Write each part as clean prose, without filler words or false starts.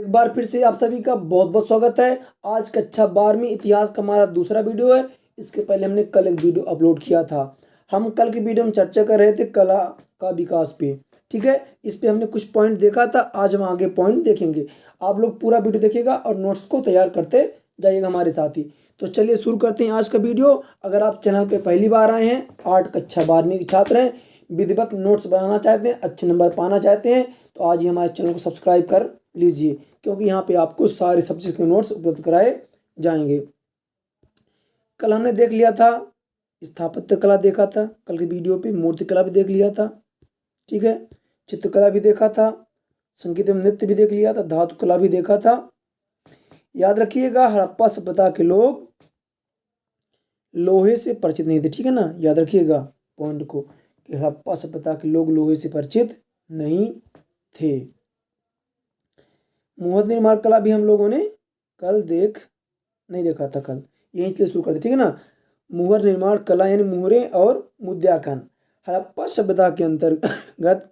एक बार फिर से आप सभी का बहुत बहुत स्वागत है। आज कक्षा 12वीं इतिहास का हमारा दूसरा वीडियो है। इसके पहले हमने कल एक वीडियो अपलोड किया था। हम कल की वीडियो में चर्चा कर रहे थे कला का विकास पे। ठीक है, इस पे हमने कुछ पॉइंट देखा था। आज हम आगे पॉइंट देखेंगे। आप लोग पूरा वीडियो देखिएगा और नोट्स को तैयार करते जाइएगा हमारे साथ ही। तो चलिए शुरू करते हैं आज का वीडियो। अगर आप चैनल पे पहली बार आए हैं, 8 कक्षा 12वीं के छात्र हैं, विधिवत नोट्स बनाना चाहते हैं, अच्छे नंबर पाना चाहते हैं, तो आज ही हमारे चैनल को सब्सक्राइब कर लीजिए, क्योंकि यहाँ पे आपको सारे सब्जेक्ट के नोट्स उपलब्ध कराए जाएंगे। कल हमने देख लिया था स्थापत्य कला, देखा था कल की वीडियो पे। मूर्ति कला भी देख लिया था, ठीक है। चित्रकला भी देखा था, संगीत एवं नृत्य भी देख लिया था, धातु कला भी देखा था। याद रखिएगा, हड़प्पा सभ्यता के लोग लोहे से परिचित नहीं थे, ठीक है ना। याद रखिएगा पॉइंट को कि हड़प्पा सभ्यता के लोग लोहे से परिचित नहीं थे। मुहर निर्माण कला भी हम लोगों ने कल नहीं देखा था। कल यहीं से शुरू करते, ठीक है ना। मुहर निर्माण कला यानी मुहरे और मुद्रांकन हड़प्पा सभ्यता के अंतर्गत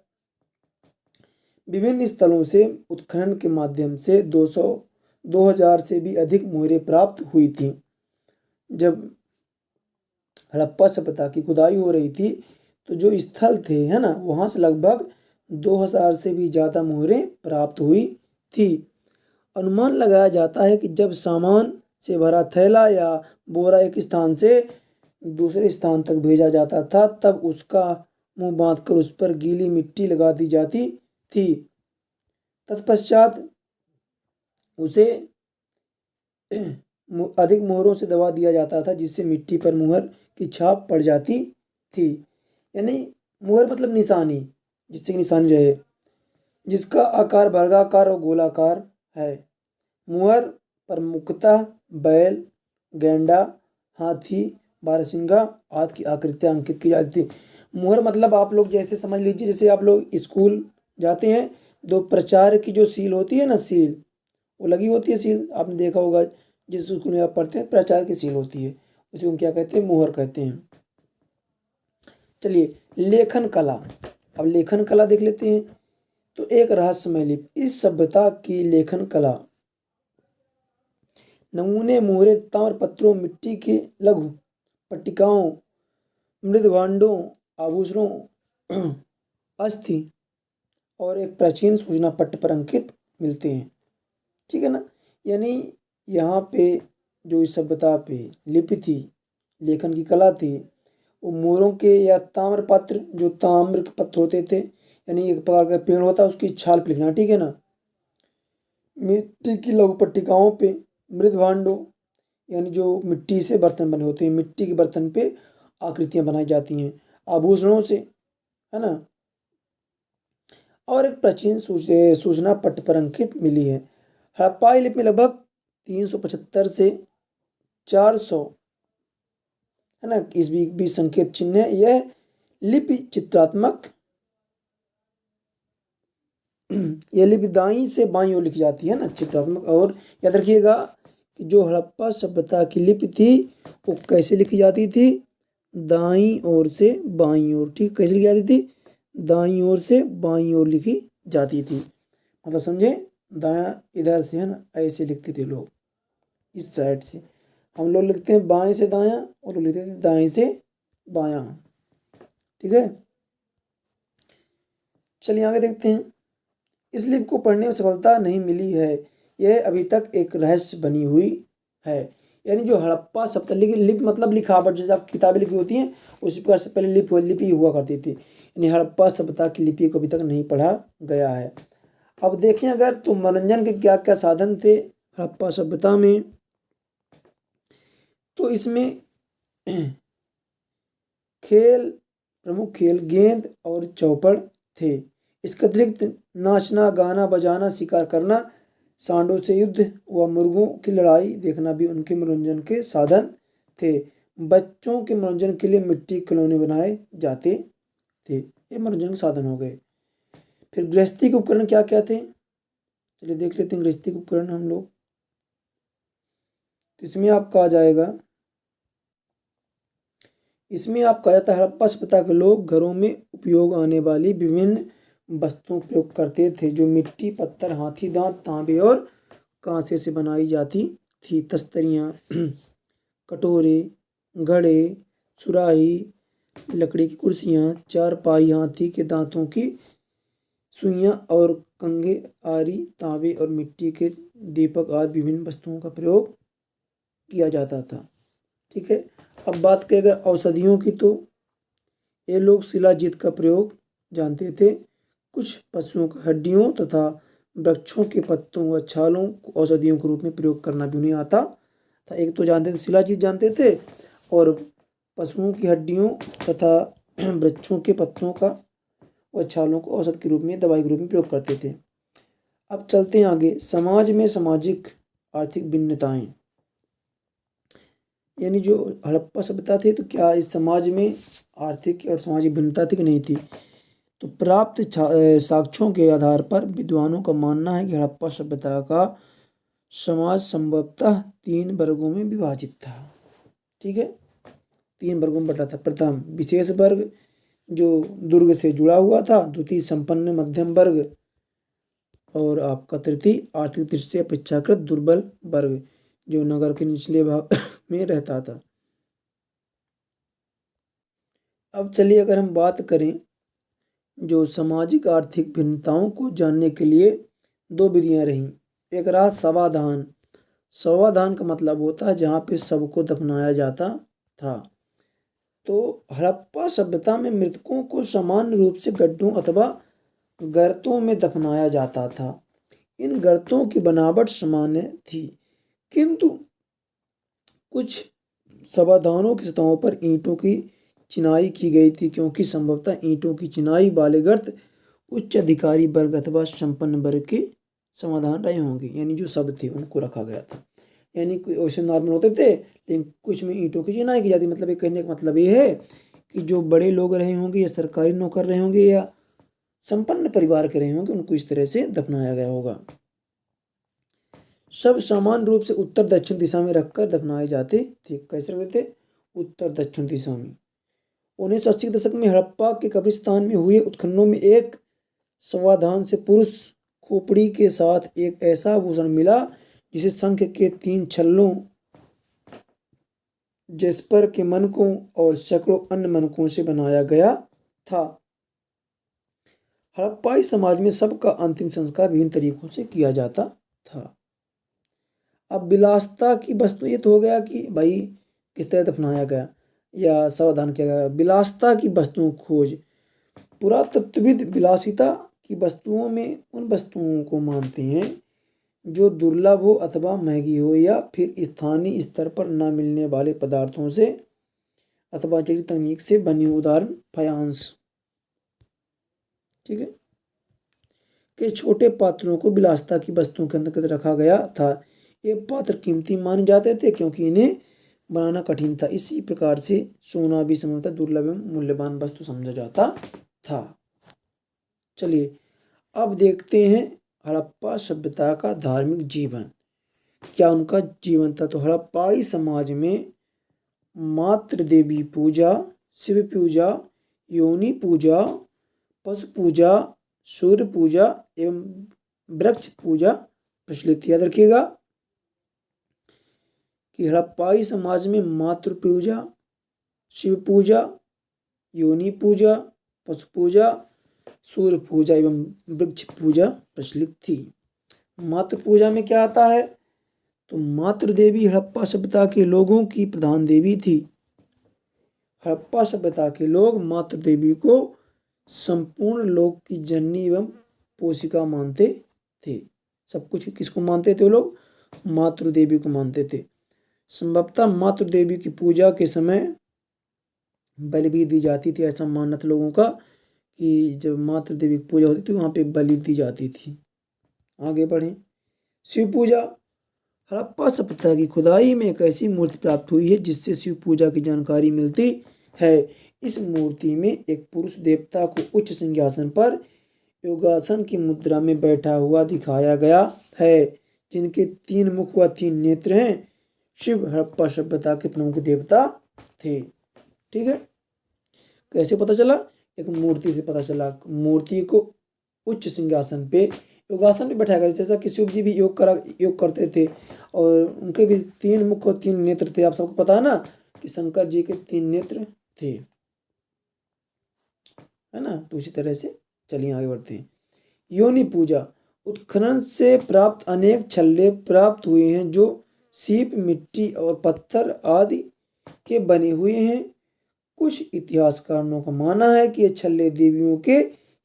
विभिन्न स्थलों से उत्खनन के माध्यम से 2000 से भी अधिक मुहरें प्राप्त हुई थी। जब हड़प्पा सभ्यता की खुदाई हो रही थी तो जो स्थल थे, है ना, वहां से लगभग 2000 से भी ज़्यादा मुहरें प्राप्त हुई थी। अनुमान लगाया जाता है कि जब सामान से भरा थैला या बोरा एक स्थान से दूसरे स्थान तक भेजा जाता था, तब उसका मुंह बांधकर उस पर गीली मिट्टी लगा दी जाती थी। तत्पश्चात उसे अधिक मोहरों से दबा दिया जाता था, जिससे मिट्टी पर मुहर की छाप पड़ जाती थी। यानी मुहर मतलब निशानी, जिससे निशानी रहे, जिसका आकार वर्गाकार और गोलाकार है। मुहर पर मुख्यतः बैल, गेंडा, हाथी, बारहसिंगा आदि की आकृतियां अंकित की जाती थी। मुहर मतलब आप लोग जैसे समझ लीजिए, जैसे आप लोग स्कूल जाते हैं, दो प्रचार की जो सील होती है ना, सील वो लगी होती है। सील आपने देखा होगा, जिस स्कूल में आप पढ़ते हैं प्रचार की सील होती है, उसे हम क्या कहते हैं, मुहर कहते हैं। चलिए लेखन कला, अब लेखन कला देख लेते हैं। तो एक रहस्यमय लिपि, इस सभ्यता की लेखन कला नमूने मोहरे, ताम्र पत्रों, मिट्टी के लघु पट्टिकाओं, मृद भांडों, आभूषणों, अस्थि और एक प्राचीन सूचना पट्ट पर अंकित मिलते हैं, ठीक है ना। यानी यहाँ पे जो इस सभ्यता पे लिपि थी, लेखन की कला थी, वो मोहरों के या ताम्र पत्र, जो ताम्र के पत्र होते थे, यानी एक प्रकार का पेड़ होता है, उसकी छाल पे लिखना, ठीक है ना। मिट्टी की लघु पट्टिकाओं पे, मृद भांडों यानी जो मिट्टी से बर्तन बने होते हैं, मिट्टी के बर्तन पे आकृतियां बनाई जाती हैं, आभूषणों से, है ना। और एक प्राचीन सूचना पट्ट पर अंकित मिली है। हड़प्पाई लिपि में लगभग 375 से 400, है ना, इस भी संकेत चिन्ह है। यह लिपि चित्रात्मक यह लिपि दाईं से बाईं ओर लिखी जाती है ना, चित्रात्मक। और याद रखिएगा कि जो हड़प्पा सभ्यता की लिपि थी वो कैसे लिखी जाती थी, दाईं ओर से बाईं ओर, ठीक। कैसे लिखी जाती थी, दाईं ओर से बाईं ओर लिखी जाती थी। मतलब समझे, दायां इधर से, है ना, ऐसे लिखते थे लोग, इस साइड से। हम लोग लिखते हैं बाएं से दायां, और लोग लिखते थे दाएं से बायां, ठीक है। चलिए आगे देखते हैं। इस लिपि को पढ़ने में सफलता नहीं मिली है, यह अभी तक एक रहस्य बनी हुई है। यानी जो हड़प्पा सभ्यता, लिपि मतलब लिखावट, जैसे आप किताबें लिखी होती हैं उसी प्रकार से पहले लिपि हुआ करती थी। यानी हड़प्पा सभ्यता की लिपि को अभी तक नहीं पढ़ा गया है। अब देखें अगर, तो मनोरंजन के क्या क्या साधन थे हड़प्पा सभ्यता में, तो इसमें खेल, प्रमुख खेल गेंद और चौपड़ थे। इसके अतिरिक्त नाचना, गाना बजाना, शिकार करना, सांडों से युद्ध व मुर्गों की लड़ाई देखना भी उनके मनोरंजन के साधन थे। बच्चों के मनोरंजन के लिए मिट्टी के खिलौने बनाए जाते थे, ये मनोरंजन के साधन हो गए। फिर गृहस्थी के उपकरण क्या क्या थे, चलिए देख लेते हैं गृहस्थी के उपकरण हम लोग। तो इसमें आपका आ जाएगा, इसमें आपका जाता है हड़प्पा सभ्यता के लोग घरों में उपयोग आने वाली विभिन्न वस्तुओं का प्रयोग करते थे जो मिट्टी, पत्थर, हाथी दांत, तांबे और कांसे से बनाई जाती थी। तस्तरियाँ, कटोरे, घड़े, सुराही, लकड़ी की कुर्सियाँ, चारपाई, हाथी के दांतों की सुइयाँ और कंघे, आरी, तांबे और मिट्टी के दीपक आदि विभिन्न वस्तुओं का प्रयोग किया जाता था। ठीक है। अब बात करें अगर औषधियों की, तो ये लोग शिलाजीत का प्रयोग जानते थे। कुछ पशुओं की हड्डियों तथा वृक्षों के पत्तों व छालों को औषधियों के रूप में प्रयोग करना भी उन्हें आता था। एक तो जानते थे, शिलाजीत जानते थे, और पशुओं की हड्डियों तथा वृक्षों के पत्तों का व छालों को औषध के रूप में, दवाई के रूप में प्रयोग करते थे। अब चलते हैं आगे। समाज में सामाजिक आर्थिक भिन्नताएं, यानी जो हड़प्पा सभ्यता थी, तो क्या इस समाज में आर्थिक और सामाजिक भिन्नता थी कि नहीं थी? तो प्राप्त साक्ष्यों के आधार पर विद्वानों का मानना है कि हड़प्पा सभ्यता का समाज संभवतः 3 वर्गों में विभाजित था। ठीक है, 3 वर्गों में बटा था। प्रथम विशेष वर्ग जो दुर्ग से जुड़ा हुआ था, द्वितीय संपन्न मध्यम वर्ग, और आपका तृतीय आर्थिक दृष्टि से अपेक्षाकृत दुर्बल वर्ग जो नगर के निचले भाग में रहता था। अब चलिए अगर हम बात करें जो सामाजिक आर्थिक भिन्नताओं को जानने के लिए 2 विधियां रहीं। एक रहा शवाधान। शवाधान का मतलब होता है जहाँ पे सबको दफनाया जाता था। तो हड़प्पा सभ्यता में मृतकों को समान रूप से गड्ढों अथवा गर्तों में दफनाया जाता था। इन गर्तों की बनावट सामान्य थी, किंतु कुछ शवाधानों की सतहों पर ईंटों की चिनाई की गई थी, क्योंकि संभवतः ईंटों की चिनाई वाले गर्त उच्च अधिकारी वर्ग अथवा संपन्न वर्ग के समाधान रहे होंगे। यानी जो सब थे उनको रखा गया था। यानी वैसे नॉर्मल होते थे, लेकिन कुछ में ईंटों की चिनाई की जाती। मतलब ये कहने का मतलब ये है कि जो बड़े लोग रहे होंगे या सरकारी नौकर रहे होंगे या संपन्न परिवार के रहे होंगे, उनको इस तरह से दफनाया गया होगा। सब समान रूप से उत्तर दक्षिण दिशा में रखकर दफनाए जाते थे। कैसे रखते थे? उत्तर दक्षिण दिशा में। 1980 के दशक में हड़प्पा के कब्रिस्तान में हुए उत्खननों में एक शवाधान से पुरुष खोपड़ी के साथ एक ऐसा आभूषण मिला जिसे शंख के 3 छल्लों, जेस्पर के मनकों और सैकड़ों अन्य मनकों से बनाया गया था। हड़प्पाई समाज में सबका अंतिम संस्कार विभिन्न तरीकों से किया जाता था। अब विलासिता की वस्तु, ये तो हो गया कि भाई किस तरह दफनाया गया या सावधान किया गया। विलासिता की वस्तुओं खोज। पुरातत्वविद विलासिता की वस्तुओं में उन वस्तुओं को मानते हैं जो दुर्लभ हो अथवा महंगी हो, या फिर स्थानीय स्तर पर न मिलने वाले पदार्थों से अथवा जटिल तकनीक से बनी। उदाहरण फायांस। ठीक है, के छोटे पात्रों को विलासिता की वस्तुओं के अंतर्गत रखा गया था। ये पात्र कीमती माने जाते थे क्योंकि इन्हें बनाना कठिन था। इसी प्रकार से सोना भी संभवतः दुर्लभ एवं मूल्यवान वस्तु समझा जाता था। चलिए अब देखते हैं हड़प्पा सभ्यता का धार्मिक जीवन। क्या उनका जीवन था? तो हड़प्पाई समाज में मातृ देवी पूजा, शिव पूजा, योनि पूजा, पशु पूजा, सूर्य पूजा एवं वृक्ष पूजा प्रचलित। याद रखिएगा कि हड़प्पाई समाज में मातृ पूजा, शिव पूजा, योनि पूजा, पशु पूजा, सूर्य पूजा एवं वृक्ष पूजा प्रचलित थी। मातृ पूजा में क्या आता है? तो मातृ देवी हड़प्पा सभ्यता के लोगों की प्रधान देवी थी। हड़प्पा सभ्यता के लोग मातृ देवी को संपूर्ण लोक की जननी एवं पोषिका मानते थे। सब कुछ किसको मानते थे? वो लोग मातृ देवी को मानते थे। संभवतः मातृ देवी की पूजा के समय बलि भी दी जाती थी। ऐसा मानना था लोगों का कि जब मातृ देवी की पूजा होती थी वहाँ पे बलि दी जाती थी। आगे बढ़ें। शिव पूजा। हड़प्पा सभ्यता की खुदाई में एक ऐसी मूर्ति प्राप्त हुई है जिससे शिव पूजा की जानकारी मिलती है। इस मूर्ति में एक पुरुष देवता को उच्च सिंहासन पर योगासन की मुद्रा में बैठा हुआ दिखाया गया है, जिनके 3 मुख व 3 नेत्र हैं। शिव हड़प्पा सभ्यता के प्रमुख देवता थे। ठीक है, कैसे पता चला? एक मूर्ति से पता चला। मूर्ति को उच्च सिंहासन पे योगासन पे बैठाया गया, जैसा कि शिव जी भी योग करते थे और उनके भी 3 मुख और 3 नेत्र थे। आप सबको पता है ना कि शंकर जी के 3 नेत्र थे, है ना। तो उसी तरह से चलिए आगे बढ़ते हैं। योनि पूजा, उत्खनन से प्राप्त अनेक छल्ले प्राप्त हुए हैं जो सीप, मिट्टी और पत्थर आदि के बने हुए हैं। कुछ इतिहासकारों का मानना है कि ये छल्ले देवियों के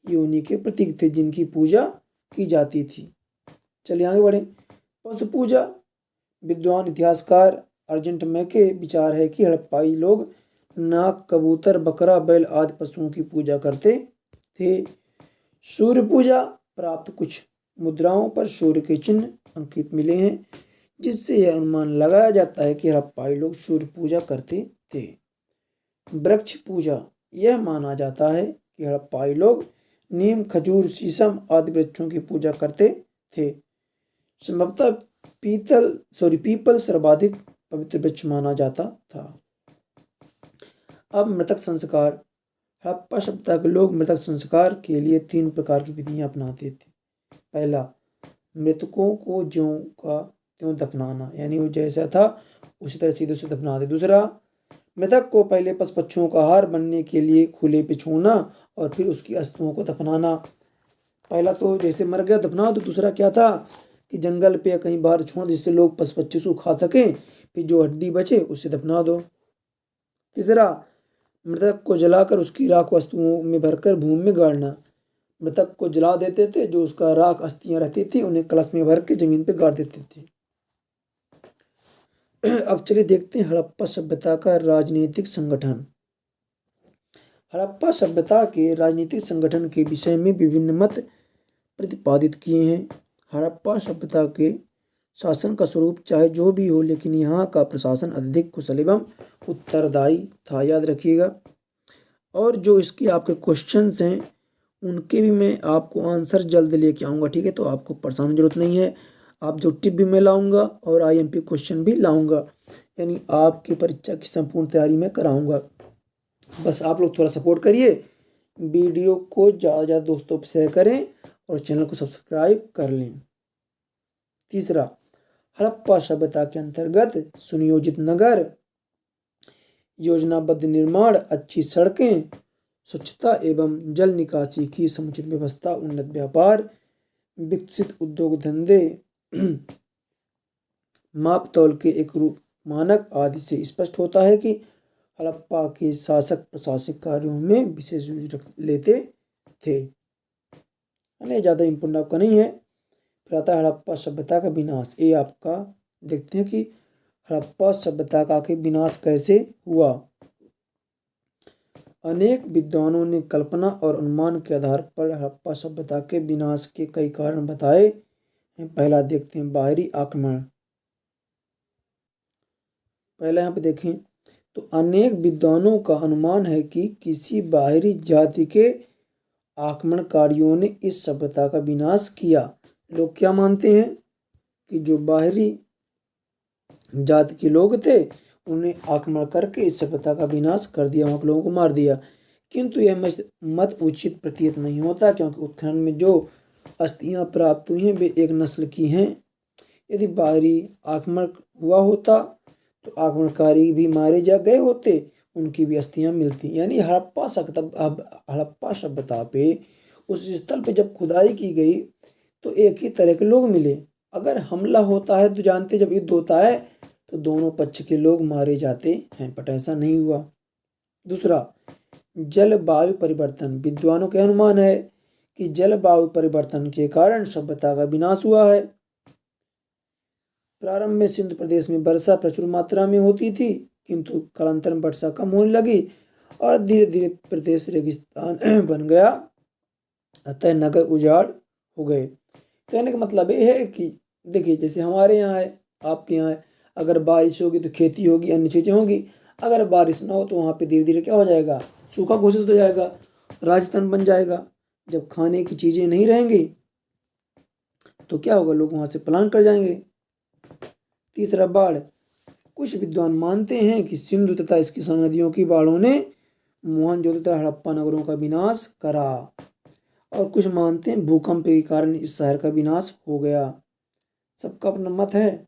योनि के प्रतीक थे जिनकी पूजा की जाती थी। चलिए आगे बढ़े। पशु पूजा, विद्वान इतिहासकार अर्जेंट मैके विचार है कि हड़प्पाई लोग नाग, कबूतर, बकरा, बैल आदि पशुओं की पूजा करते थे। सूर्य पूजा, प्राप्त कुछ मुद्राओं पर सूर्य के चिन्ह अंकित मिले हैं जिससे यह अनुमान लगाया जाता है कि हड़प्पाई लोग सूर्य पूजा करते थे। वृक्ष पूजा, यह माना जाता है कि हड़प्पाई लोग नीम, खजूर, शीशम आदि वृक्षों की पूजा करते थे। संभवतः पीपल सर्वाधिक पवित्र वृक्ष माना जाता था। अब मृतक संस्कार, हड़प्पा सभ्यता के लोग मृतक संस्कार के लिए 3 प्रकार की विधियां अपनाते थे। पहला, मृतकों को ज्यों का त्यों दफनाना, यानी वो जैसा था उसी तरह सीधे से दफना दे। दूसरा, मृतक को पहले पशु पक्षियों का आहार बनने के लिए खुले पे छोड़ना और फिर उसकी अस्थियों को दफनाना। पहला तो जैसे मर गया दफना दो, दूसरा क्या था कि जंगल पे या कहीं बाहर छोड़ जिससे लोग पशु पक्षी उसको खा सकें, फिर जो हड्डी बचे उससे दफना दो। तीसरा, मृतक को जलाकर उसकी राख वस्तुओं में भरकर भूमि में गाड़ना। मृतक को जला देते थे, जो उसका राख अस्थियां रहती थी उन्हें कलश में भर के जमीन पे गाड़ देते थे। अब चलिए देखते हैं हड़प्पा सभ्यता का राजनीतिक संगठन। हड़प्पा सभ्यता के राजनीतिक संगठन के विषय में विभिन्न मत प्रतिपादित किए हैं। हड़प्पा सभ्यता के शासन का स्वरूप चाहे जो भी हो, लेकिन यहाँ का प्रशासन अधिक कुशल एवं उत्तरदायी था, याद रखिएगा। और जो इसके आपके क्वेश्चंस हैं उनके भी मैं आपको आंसर जल्द लेके आऊँगा, ठीक है। तो आपको परेशान की जरूरत नहीं है। आप जो टिप भी मैं लाऊंगा और IMP क्वेश्चन भी लाऊंगा, यानी आपकी परीक्षा की संपूर्ण तैयारी मैं कराऊंगा। बस आप लोग थोड़ा सपोर्ट करिए, वीडियो को ज़्यादा ज़्यादा दोस्तों पर शेयर करें और चैनल को सब्सक्राइब कर लें। तीसरा, हड़प्पा सभ्यता के अंतर्गत सुनियोजित नगर, योजनाबद्ध निर्माण, अच्छी सड़कें, स्वच्छता एवं जल निकासी की समुचित व्यवस्था, उन्नत व्यापार, विकसित उद्योग धंधे, माप तौल के एक रूप मानक आदि से स्पष्ट होता है कि हड़प्पा के शासक प्रशासनिक कार्यों में विशेष रुचि लेते थे। यानी ज़्यादा इम्पोर्टेंट आपका नहीं है। फिर आता है हड़प्पा सभ्यता का विनाश। ये आपका देखते हैं कि हड़प्पा सभ्यता का विनाश कैसे हुआ। अनेक विद्वानों ने कल्पना और अनुमान के आधार पर हड़प्पा सभ्यता के विनाश के कई कारण बताए हैं। पहला देखते हैं बाहरी आक्रमण। पहला यहाँ पे देखें तो अनेक विद्वानों का अनुमान है कि किसी बाहरी जाति के आक्रमणकारियों ने इस सभ्यता का विनाश किया। लोग क्या मानते हैं कि जो बाहरी जाति के लोग थे उन्हें आक्रमण करके इस सभ्यता का विनाश कर दिया, वहाँ के लोगों को मार दिया। किंतु यह मत उचित प्रतीत नहीं होता, क्योंकि उत्खनन में जो अस्थियां प्राप्त हुई हैं वे एक नस्ल की हैं। यदि बाहरी आक्रमण हुआ होता तो आक्रमणकारी भी मारे जा गए होते, उनकी भी अस्थियां मिलती। यानी हड़प्पा सभ्यता पे उस स्थल पे जब खुदाई की गई तो एक ही तरह के लोग मिले। अगर हमला होता है तो जानते जब युद्ध होता है तो दोनों पक्ष के लोग मारे जाते हैं, बट ऐसा नहीं हुआ। दूसरा, जलवायु परिवर्तन। विद्वानों का अनुमान है कि जलवायु परिवर्तन के कारण सभ्यता का विनाश हुआ है। प्रारंभ में सिंधु प्रदेश में वर्षा प्रचुर मात्रा में होती थी, किंतु कालांतर में वर्षा कम होने लगी और धीरे धीरे प्रदेश रेगिस्तान बन गया, अतः नगर उजाड़ हो गए। कहने का मतलब ये है कि देखिए जैसे हमारे यहाँ है, आपके यहाँ है, अगर बारिश होगी तो खेती होगी, अन्य चीज़ें होंगी। अगर बारिश ना हो तो वहाँ पे धीरे धीरे क्या हो जाएगा, सूखा घोषित हो जाएगा, राजस्थान बन जाएगा। जब खाने की चीज़ें नहीं रहेंगी तो क्या होगा, लोग वहाँ से पलायन कर जाएंगे। तीसरा, बाढ़। कुछ विद्वान मानते हैं कि सिंधु तथा इसकी संग नदियों की बाढ़ों ने मोहनजोदड़ो तथा हड़प्पा नगरों का विनाश करा और कुछ मानते हैं भूकंप के कारण इस शहर का विनाश हो गया। सबका अपना मत है।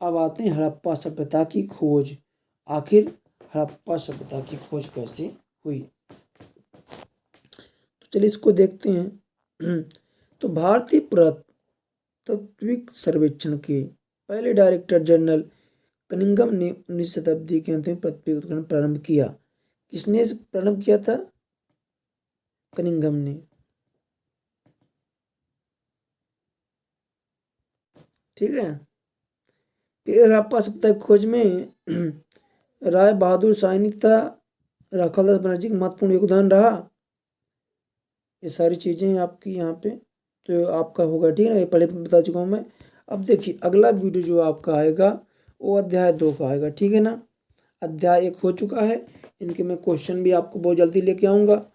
अब आते हैं हड़प्पा सभ्यता की खोज। आखिर हड़प्पा सभ्यता की खोज कैसे हुई? तो चलिए इसको देखते हैं। तो भारतीय पुरातात्विक सर्वेक्षण के पहले डायरेक्टर जनरल कनिंघम ने 19 शताब्दी के अंत में पृथ्वी उत्खनन प्रारंभ किया। किसने इसे प्रारंभ किया था? कनिंघम ने। ठीक है। फिर हड़प्पा सभ्यता की खोज में राय बहादुर शाही तथा राखालदास बनर्जी का महत्वपूर्ण योगदान रहा। ये सारी चीज़ें आपकी यहाँ पे तो आपका होगा, ठीक है ना, ये पहले बता चुका हूँ मैं। अब देखिए अगला वीडियो जो आपका आएगा वो अध्याय 2 का आएगा, ठीक है ना। अध्याय 1 हो चुका है, इनके मैं क्वेश्चन भी आपको बहुत जल्दी लेके आऊँगा।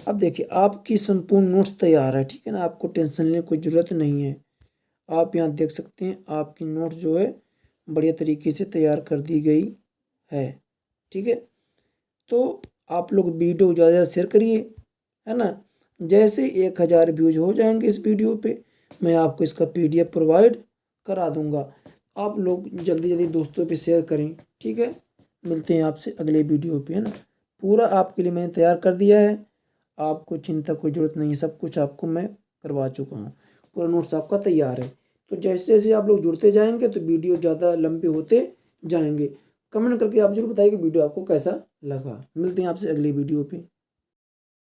अब देखिए आपकी संपूर्ण नोट्स तैयार है, ठीक है ना, आपको टेंशन लेने की कोई ज़रूरत नहीं है। आप यहाँ देख सकते हैं आपकी नोट्स जो है बढ़िया तरीके से तैयार कर दी गई है, ठीक है। तो आप लोग वीडियो ज़्यादा से ज़्यादा शेयर करिए, है ना। जैसे 1000 व्यूज हो जाएंगे इस वीडियो पे, मैं आपको इसका PDF प्रोवाइड करा दूंगा। आप लोग जल्दी जल्दी दोस्तों पे शेयर करें, ठीक है। मिलते हैं आपसे अगले वीडियो पे, है ना। पूरा आपके लिए मैंने तैयार कर दिया है, आपको चिंता कोई ज़रूरत नहीं है, सब कुछ आपको मैं करवा चुका हूँ, पूरा नोट्स आपका तैयार है। तो जैसे जैसे आप लोग जुड़ते जाएंगे तो वीडियो ज़्यादा लंबे होते जाएंगे। कमेंट करके आप जरूर बताइए कि वीडियो आपको कैसा लगा। मिलते हैं आपसे अगली वीडियो पे।